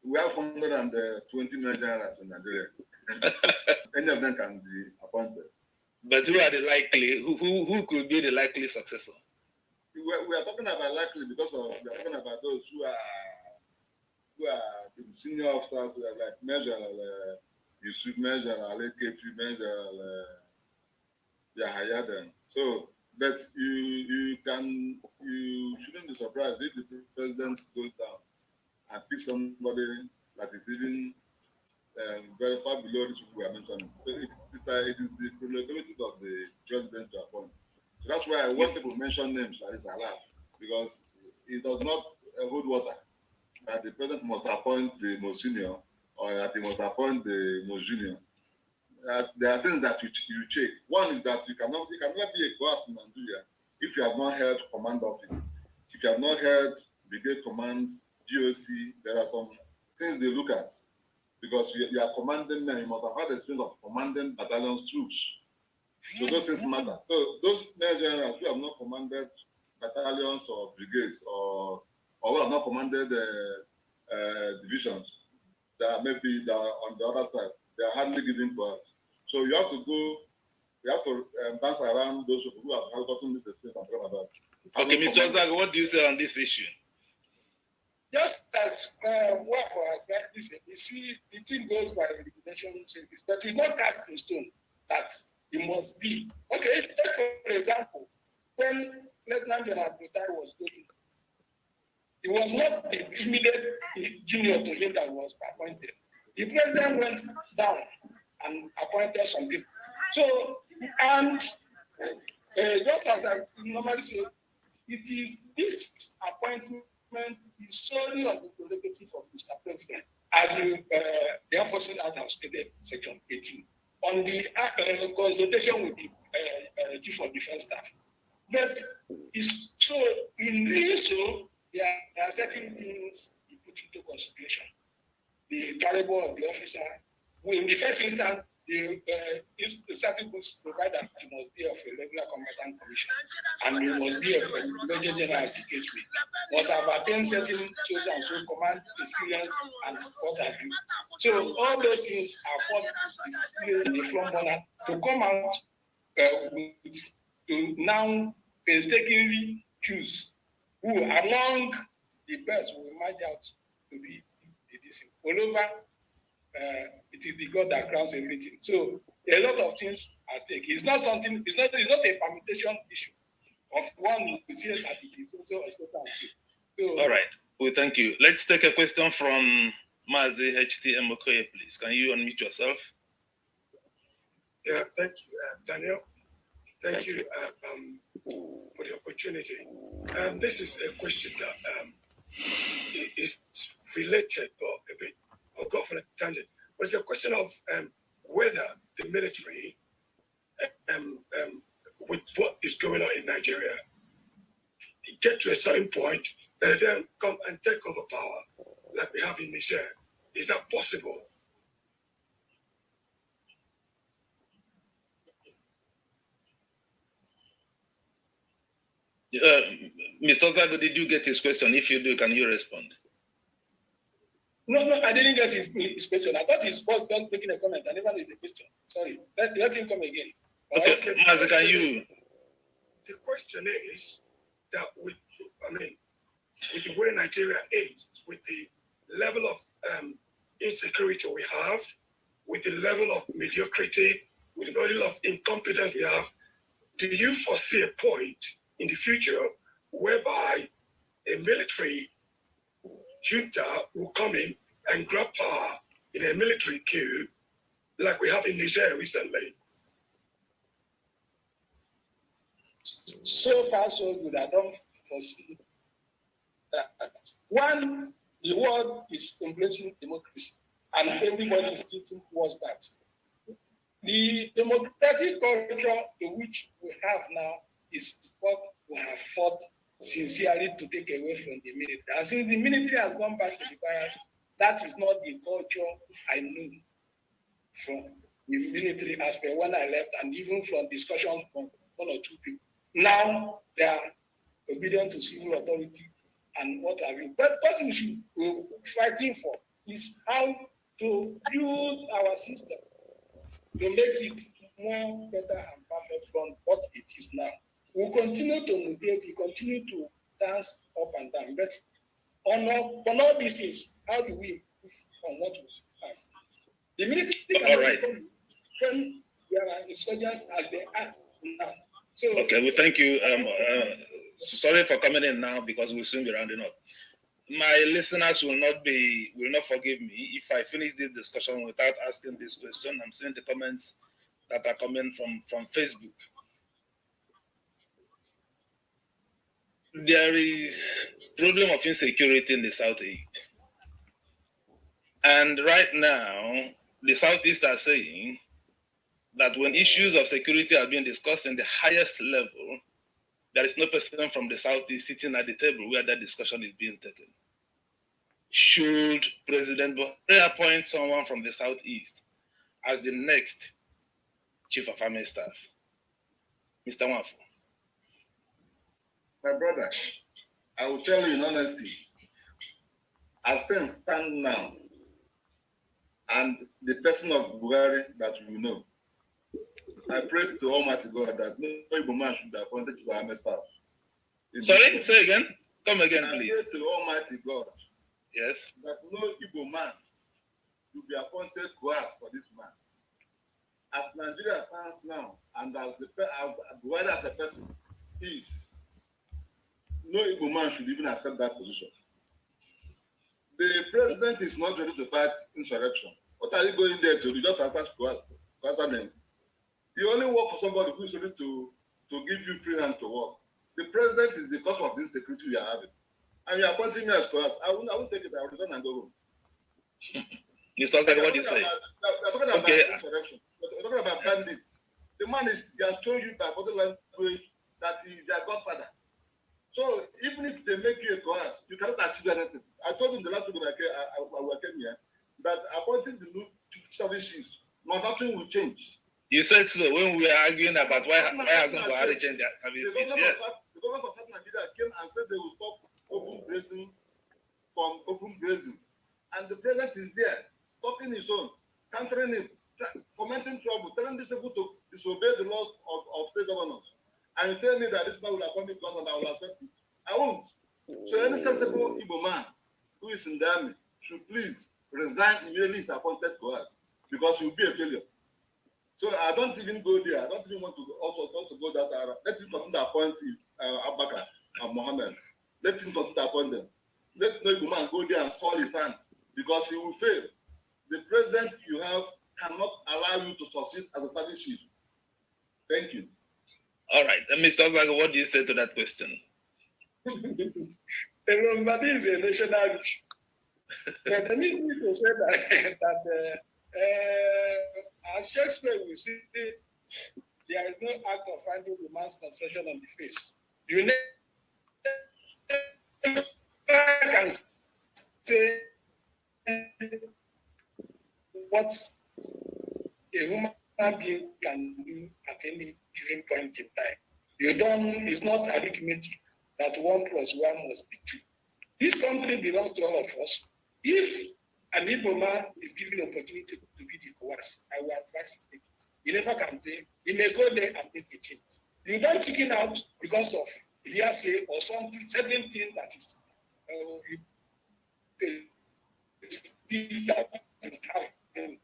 We have 120 major generals in Nigeria. Any of them can be appointed. But who are the likely? Who could be the likely successor? We are talking about likely because we are talking about those who are the senior officers like Major Yusuf, Major AKP, Major Yahaya them. So, but you shouldn't be surprised if the president goes down and pick somebody that is even very far below these people we are mentioning. So it is the prerogative of the president to appoint. So that's why when people mention names like this, I laugh, because it does not hold water. That the president must appoint the most senior, or that he must appoint the most junior. There are things that you check. One is that you cannot be a boss in Nigeria if you have not held command office. If you have not held brigade command, GOC, there are some things they look at, because you are commanding men. You must have had the experience of commanding battalions troops. So those things matter. So those men generals who have not commanded battalions or brigades, or who have not commanded divisions, that maybe that on the other side, they are hardly given to us. So you have to dance around those people who have gotten this experience I'm talking about. Okay, Mr. Ozag, what do you say on this issue? Just as one for us, right? You see, the thing goes by regulation, but it's not cast in stone that it must be. Okay, if you take for example, when Lieutenant General Butai was doing, it was not the immediate junior to him that was appointed. The president went down and appointed some people. So, and just as I normally say, it is this appointment is solely on the prerogative of Mr. President, as the enforcing act has stated, Section 18, on the consultation with the Chief of Defense Staff. But it's so in doing so, there are certain things you put into consideration. The caliber of the officer, in the first instance, the certain books provide that he must be of a regular combatant commission, and he must be of a major general as the case may be, must have attained certain so and so command experience and what have you. So all those things are what is in the front burner to come out to now painstakingly choose who among the best will emerge out to be the decent. Moreover, it is the God that crowns everything. So a lot of things at stake. It's not something. It's not a permutation issue of one. We see that it is also a total issue. So, all right. Well, thank you. Let's take a question from Mazi HTM Okoye, please. Can you unmute yourself? Yeah, thank you, Daniel. Thank you for the opportunity. This is a question that is related, but a bit, I'll go for a tangent. But it's a question of whether the military, with what is going on in Nigeria, get to a certain point that they then come and take over power, like we have in Niger. Is that possible? Mr. Zago, did you get his question? If you do, can you respond? No, I didn't get his question. I thought he was just making a comment. I never made a question. Sorry. Let him come again. Okay, Mazi, can you? The question is that with the way Nigeria is, with the level of insecurity we have, with the level of mediocrity, with the level of incompetence we have, do you foresee a point in the future whereby a military junta will come in and grab power in a military coup like we have in Niger recently? So far, so good. I don't foresee that. One, the world is embracing democracy, and everybody is tilting towards that. The democratic culture in which we have now is what we have fought sincerely to take away from the military. And since the military has gone back to the barracks, that is not the culture I knew from the military aspect when I left, and even from discussions from one or two people. Now they are obedient to civil authority and what have you. But what we should be fighting for is how to build our system to make it more better and perfect from what it is now. We'll continue to mutate, we continue to dance up and down. But on all these things, how do we improve on what we have? The military can when there are insurgents as they are now. So, okay, well, thank you. Sorry for coming in now because we'll soon be rounding up. my listeners will not forgive me if I finish this discussion without asking this question. I'm seeing the comments that are coming from Facebook. There is problem of insecurity in the Southeast. And right now, the Southeast are saying that when issues of security are being discussed in the highest level, there is no person from the Southeast sitting at the table where that discussion is being taken. Should President Buhari appoint someone from the Southeast as the next Chief of Army Staff? Mr. Wafu. My brother, I will tell you in honesty, as things stand now, and the person of Buhari that we know, I pray to Almighty God that no Igbo man should be appointed to the army staff. Sorry, say again. Come again, please. I pray to Almighty God. Yes. That no Igbo man should be appointed to us for this man. As Nigeria stands now, and as Buhari as a person is, no Igbo man should even accept that position. The president is not ready to fight insurrection. What are you going there to do? Just answer them. You only work for somebody who is ready to give you free hand to work. The president is the cause of the insecurity we are having. And you are appointing me as coerce. I won't take it. I will return and go home. Mr. Osaka, what do you say? We're talking about insurrection. We're talking about bandits. The man he has shown you that body language that he is their godfather. So even if they make you a coerce, you cannot achieve anything. I told him the last week when I came here that appointing the new service chiefs, nothing will change. You said so when we were arguing about why hasn't Buhari changed their service chiefs? Yes. The government of South Nigeria came and said they will stop open grazing from open grazing. And the president is there, talking his own, countering it, fomenting trouble, telling these people to disobey the laws of state governors. And you tell me that this man will appoint me because and I will accept it. I won't. So any sensible Igbo man who is in the army should please resign immediately is appointed to us because he will be a failure. So I don't even go there. I don't even want to go that area. Let him continue to appoint Abubakar and Mohammed. Let him continue to appoint them. Let no Igbo man go there and swallow his hand because he will fail. The president you have cannot allow you to succeed as a service chief. Thank you. All right. Mr. Osaka, what do you say to that question? Remember, this is a national issue. But I need to say that as Shakespeare will say, there is no act of finding the man's construction on the face. You never can say what a human being can do at any given point in time. It's not arithmetic that 1 + 1 must be 2. This country belongs to all of us. If an Igbo man is given opportunity to be the coerce, I will advise him to take it. He never can take. He may go there and make a change. You don't chicken out because of hearsay or something, certain thing that is that is happening.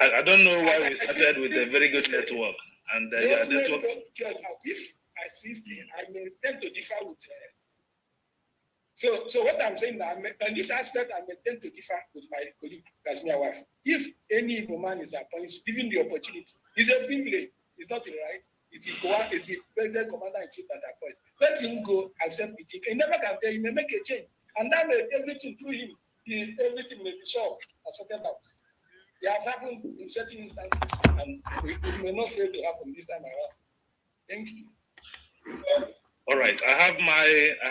I don't know why we started with a very good network. And network. If I see things, I may tend to differ with. So what I'm saying now, on this aspect, I may tend to differ with my colleague, Kashmir wife. If any woman is appointed, given the opportunity, it's a privilege. It's not a right. It's the president commander-in-chief that appoints. Let him go, accept it. He never can tell. He may make a change. And that may everything through him, everything may be solved and sorted out. It has happened in certain instances, and it may not fail to happen this time around. Thank you. All right. I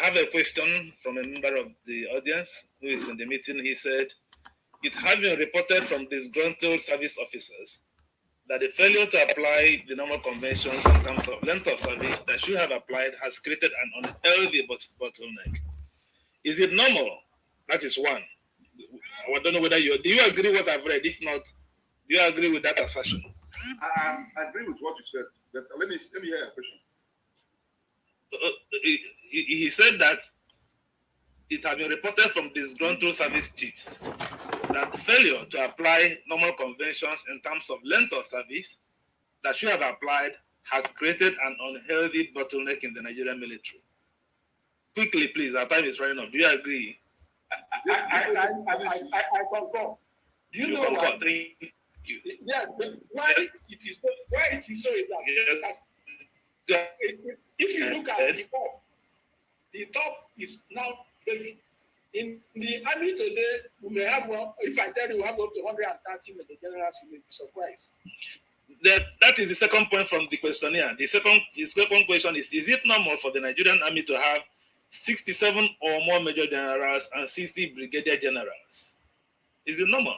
have a question from a member of the audience who is in the meeting. He said, it has been reported from disgruntled service officers that the failure to apply the normal conventions in terms of length of service that should have applied has created an unhealthy bottleneck. Is it normal? That is one. I don't know whether do you agree with what I've read? If not, do you agree with that assertion? I agree with what you said. But let me hear your question. He said that it has been reported from disgruntled service chiefs that the failure to apply normal conventions in terms of length of service that should have applied has created an unhealthy bottleneck in the Nigerian military. Quickly, please, our time is running up. Do you agree? I concur. Do you know concur? why? Thank you. Yeah, why it is so? Why it is so? If you look at the top is now heavy. In the army today, we may have, if I tell you, we have up to 130 major generals, you may be surprised. That is the second point from the questionnaire. The second question is it normal for the Nigerian army to have 67 or more major generals and 60 brigadier generals? Is it normal?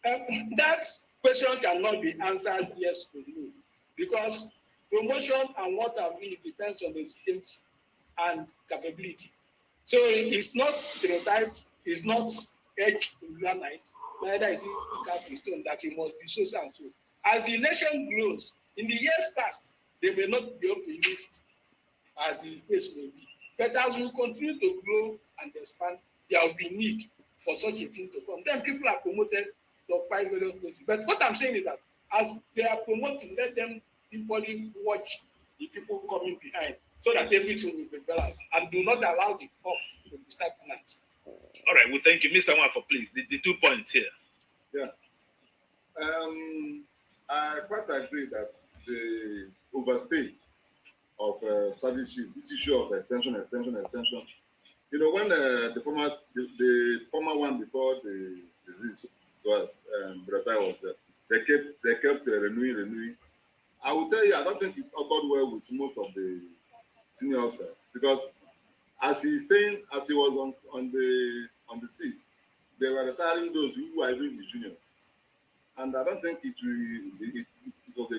That question cannot be answered yes or no, because promotion and what have you depends on the strength and capability. So it's not stereotyped, it's not edged in granite, neither is it cast in stone that it must be so and so. As the nation grows, in the years past, they may not be able to use it as the case may be. But as we continue to grow and expand, there will be need for such a thing to come. Then people are promoted to occupy various places. But what I'm saying is that as they are promoting, let them equally watch the people coming behind so that everything will be balanced and do not allow the top to be stagnant. All right, well, thank you. Mr. Wafa, please, the 2 points here. Yeah. I quite agree that the overstay of service chief, this issue of extension. You know, when the former one before the disease was Brata was there, they kept renewing. I will tell you, I don't think it occurred well with most of the senior officers, because as he was on the seat, they were retiring those who were even the junior, and I don't think it was a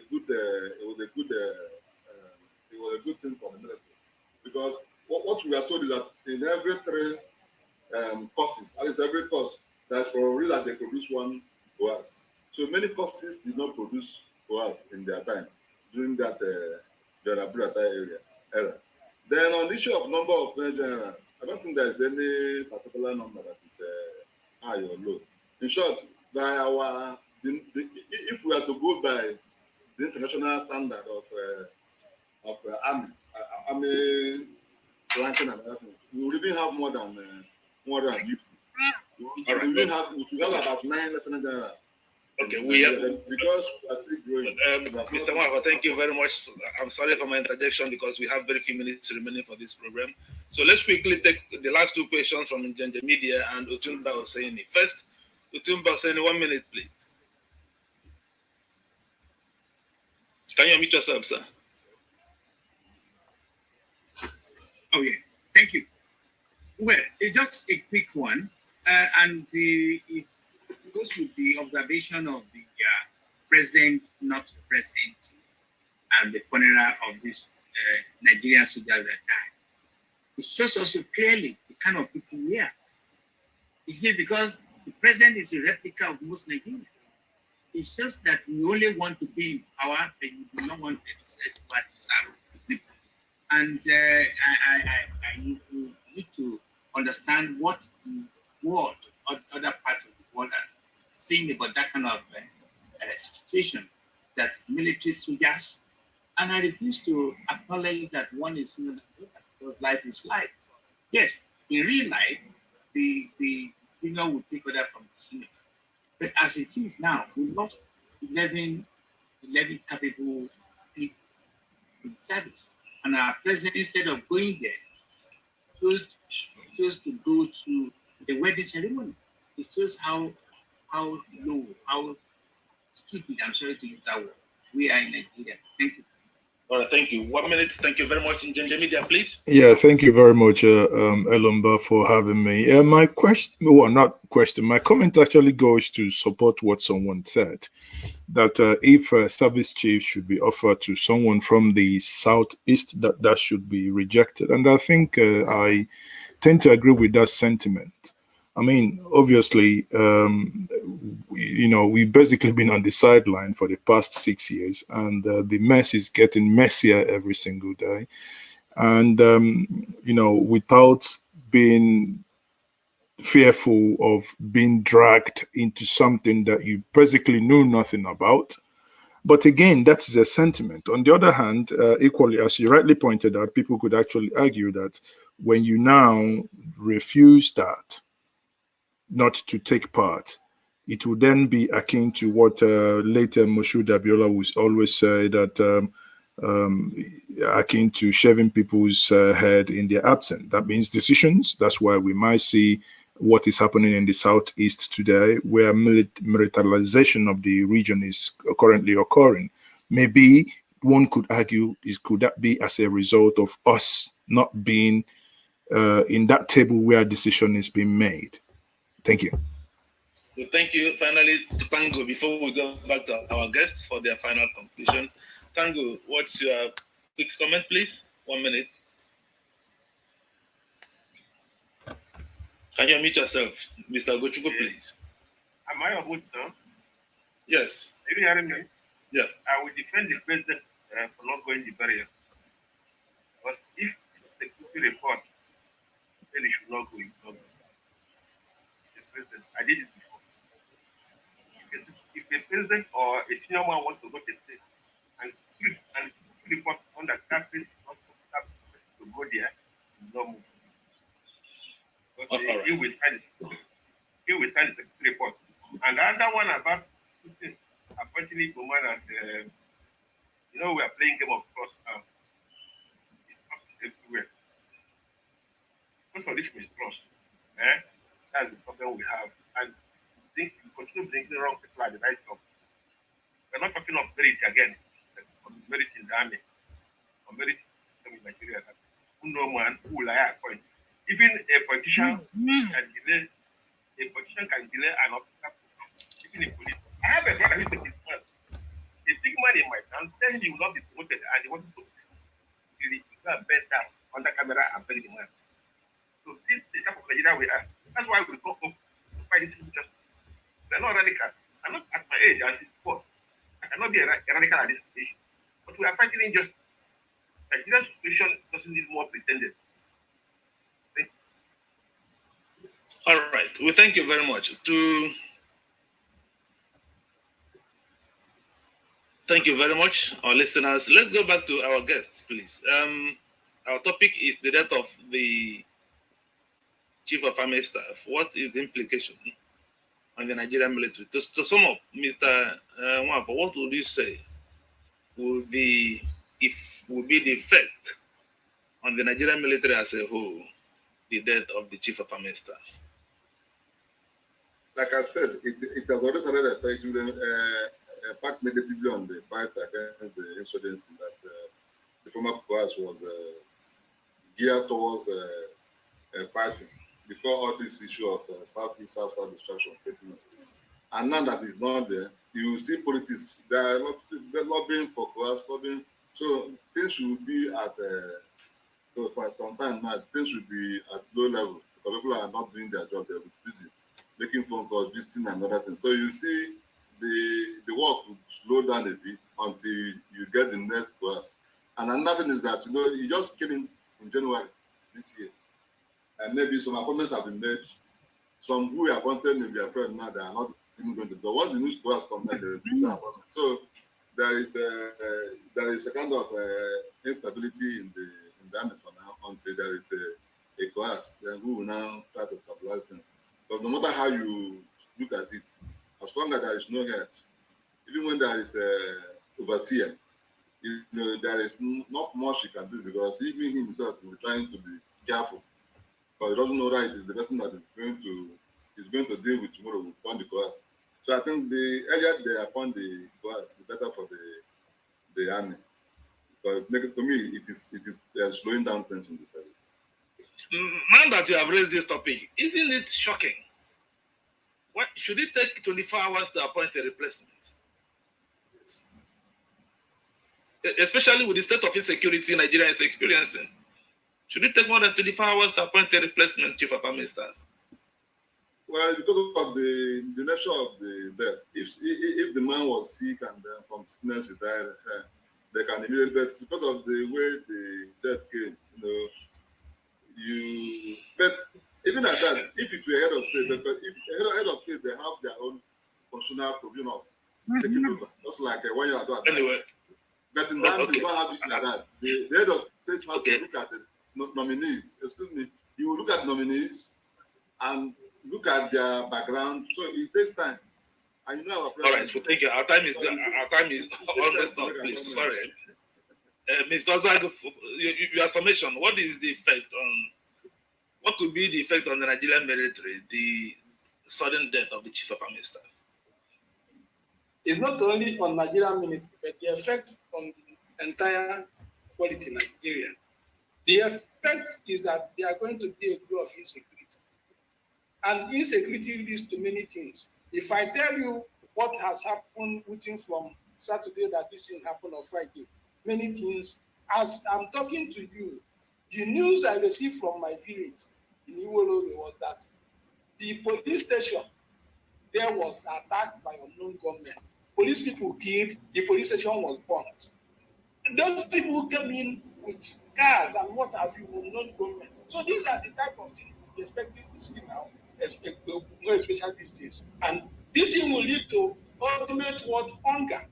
good thing for the military, because what we are told is that in every 3 courses, at least every course, there's probably that they produce one for us. So many courses did not produce for us in their time during that era. Then on the issue of number of generals, I don't think there's any particular number that is high or low. In short, by if we are to go by the international standard of army ranking and everything, we will even have more than 50. We have about 9 lieutenant generals. Okay, because we are still growing. Mr. Wafa, thank you very much. I'm sorry for my interjection because we have very few minutes remaining for this program. So let's quickly take the last 2 questions from Njanja Media and Otumba Hosseini. First, Otumba Hosseini, 1 minute, please. Can you unmute yourself, sir? Oh, yeah. Thank you. Well, it's just a quick one. And it goes with the observation of the president not present and the funeral of these Nigerian soldiers that died. It shows also clearly the kind of people we are. It's here because the president is a replica of most Nigerians. It's just that we only want to be in power, but we do not want to exercise power to serve the people. And I need to understand what the world or other parts of the world are saying about that kind of situation, that military soldiers, and I refuse to acknowledge that one is similar to the other, because life is life. Yes, in real life, the junior will take order from the senior. But as it is now, we lost 11 capable people in service. And our president, instead of going there, chose to go to the wedding ceremony. It shows how low, how stupid, I'm sorry to use that word, we are in Nigeria. Thank you. All right, thank you. 1 minute. Thank you very much. Njanja Media, please. Yeah, thank you very much, Elumba, for having me. My my comment actually goes to support what someone said, that if a service chief should be offered to someone from the southeast, that should be rejected. And I think I tend to agree with that sentiment. I mean, obviously, we've basically been on the sideline for the past 6 years, and the mess is getting messier every single day. And, without being fearful of being dragged into something that you basically knew nothing about, But again, that's the sentiment. On the other hand, equally, as you rightly pointed out, people could actually argue that when you now refuse that, not to take part, it would then be akin to what later Moshood Abiola was always say that akin to shaving people's head in their absence. That means decisions. That's why we might see what is happening in the southeast today, where militarization of the region is currently occurring. Maybe one could argue could that be as a result of us not being in that table where a decision is being made? Thank you. Well, thank you. Finally, to Tango, before we go back to our guests for their final conclusion. Tango, what's your quick comment, please? 1 minute. Can you unmute yourself, Mr. Gochuko, please? Am I on mute now? Yes. Are you hearing me? Yeah. I will defend the president for not going the barrier. But if the security report then he should not go, he should not go. The president, I did it before. If the president or a senior man wants to go to the state and report on that place to go there, he will not move. But he will sign the security report. And the other one about appointing woman as we are playing Game of Thrones now. It's up everywhere. Most of this mistrust. That's the problem we have. And we continue bringing the wrong people at the right job. We're not talking of merit again. Merit in the army. Or merit in Nigeria. Who no man who will appoint. Even a politician can delay an officer. Even in police. I have a brother who is a businessman. A big man in my town telling he will not be promoted and he wanted to bend down on the camera and bury the man. So this is the type of Nigeria we are. That's why we go up to fight this injustice. They're not radical. I'm not at my age as it's sport. I cannot be a radical at this stage. But we are fighting injustice. Nigeria's situation doesn't need more pretenders. All right. Well, thank you very much. Thank you very much, our listeners. Let's go back to our guests, please. Our topic is the death of the Chief of Army Staff. What is the implication on the Nigerian military? To sum up, Mr. Nwafo, what would you say will be the effect on the Nigerian military as a whole, the death of the Chief of Army Staff? Like I said, it has already started affecting impact negatively on the fight against the insurgency that the former class was geared towards fighting before all this issue of Southeast South distraction taking up. And now that it's not there, you will see politics. They're lobbying for class, lobbying. So things should be at so for some time now, things should be at low level because people are not doing their job. They're busy making phone calls, visiting and other things. So you see the work will slow down a bit until you get the next class. And another thing is that you just came in January this year, and maybe some appointments have been made. Some who are appointed may be afraid now they are not even going to do. Once the new class comes, they will do the appointment. So there is a kind of instability in the army for now until there is a class. Then we will now try to stabilize things. But no matter how you look at it, as long as there is no head, even when there is a overseer, there is not much he can do because even himself will be trying to be careful. But he doesn't know that it is the person that is going to deal with tomorrow will appoint the class. So I think the earlier they appoint the class, the better for the army. But to me, it is slowing down things in the service. Now that you have raised this topic, isn't it shocking? What should it take 24 hours to appoint a replacement? Yes. Especially with the state of insecurity Nigeria is experiencing. Should it take more than 24 hours to appoint a replacement Chief of Army Staff? Well, because of the nature of the death, if the man was sick and then from sickness he died, they can immediately, but because of the way the death came, but even at that, if it were head of state, but if head of state, they have their own constitutional provision of take it over. Just like when you are doing Anyway, but in that, okay. you don't have it like that. The head of state has Okay. to look at the nominees. Excuse me. You will look at nominees and look at their background. So it takes time. And you know our All president. right. So thank you. Our time is almost up. Please, sorry. Mr. Ozago, your summation. What is the effect on? What could be the effect on the Nigerian military? The sudden death of the chief of army staff. It's not only on Nigerian military, but the effect on the entire quality Nigeria. The effect is that there are going to be a growth of insecurity. And insecurity leads to many things. If I tell you what has happened within from Saturday that this thing happened on Friday, many things, as I'm talking to you, the news I received from my village in Iwolowe was that the police station there was attacked by unknown gunmen. Police people killed, the police station was bombed. And those people came in with cars and what have you, unknown gunmen. So these are the type of things we're expecting to see now, especially these days. And this thing will lead to ultimate what? Hunger.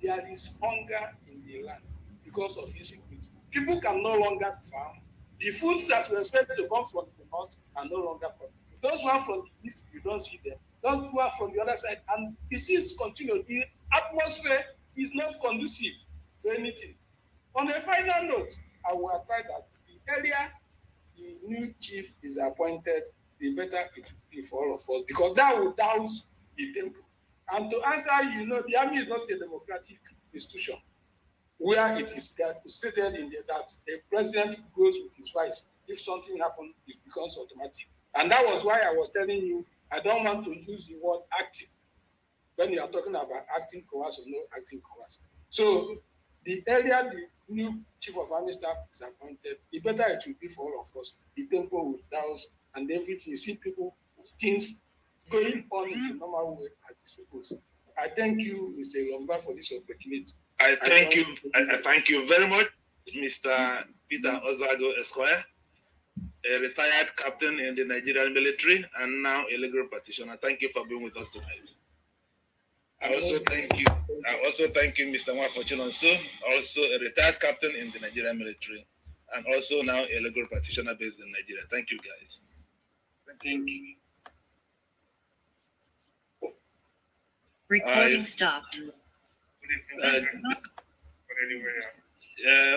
There is hunger in the land because of insecurity. People can no longer farm. The foods that we expect to come from the north are no longer coming. Those who are from the east, you don't see them. Those who are from the other side, and disease continue. The atmosphere is not conducive to anything. On a final note, I will apply that the earlier the new chief is appointed, the better it will be for all of us, because that will douse the temple. And to answer, the army is not a democratic institution where it is stated in there that a president goes with his vice. If something happens, it becomes automatic. And that was why I was telling you, I don't want to use the word acting when you are talking about acting coerce or no acting coerce. So the earlier the new chief of army staff is appointed, the better it will be for all of us. The tempo will douse and everything. You see people, things going on in the normal way as it's supposed. I thank you, Mr. Lomba, for this opportunity. I thank you very much, Mr. Peter Ozago Esquire, a retired captain in the Nigerian military and now a legal practitioner. Thank you for being with us tonight. I also thank you, Mr. Mwafochinonso, also a retired captain in the Nigerian military and also now a legal practitioner based in Nigeria. Thank you, guys. Thank you. Recording stopped. Good evening.